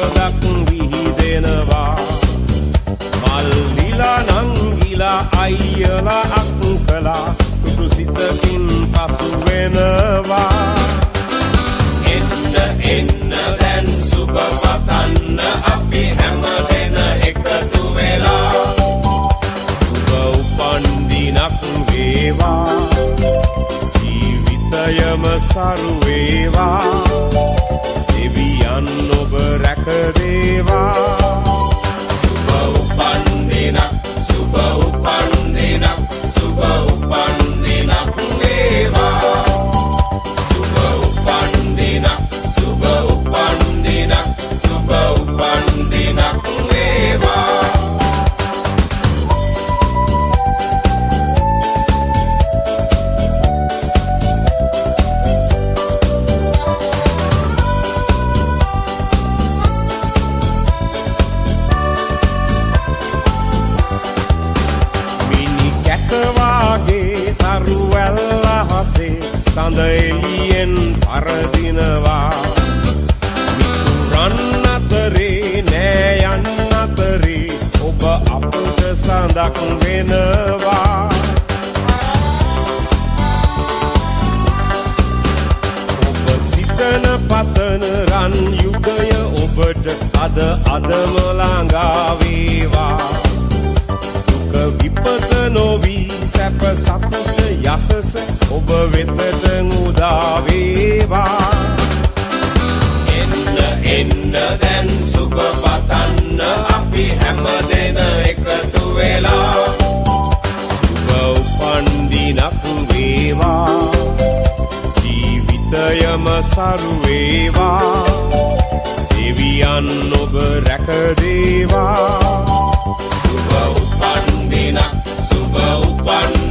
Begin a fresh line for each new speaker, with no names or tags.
සම්පදක් විහිදෙනවා මල්ලිලා නංගිලා අයියලා අක්කලා තුටු සිතකින් පසු වෙනවා එන්න එන්න දැන් සුබ පතන්න අපි හැමදෙන එකතු වෙලා සුබ උපන්දිනක් වේවා ජීවිතයම සරු වේවා දෙවියන් ඔබ රැක දේවා සුබ උපන්දිනක් සුබ උපන්දිනක් සුබ උපන්දිනක් වේවා සුබ උපන්දිනක් සුබ උපන්දිනක් සුබ උපන්දිනක් වේවා වාගේ තරුවැල්ල හසේ සඳ එළියෙන් පරදිනවා මිතුරන් අතරේ නෑයන් අතරේ ඔබ අපට සඳක් වෙනවා ඔබ සිතන පතන රන් යුගය ඔබට අදම ළඟා වේවා විපත නොවී සැප සතුට යසස ඔබ වෙතට උදා වේවා එන්න එන්න දැන් සුබ පතන්න අපි හැමදෙන එකතු වෙලා සුබ උපන්දිනක් වේවා ජීවිතයම සරු වේවා දෙවියන් ඔබ රැක දේවා සුබ උපන්දිනක් සුබ උපන්දිනක්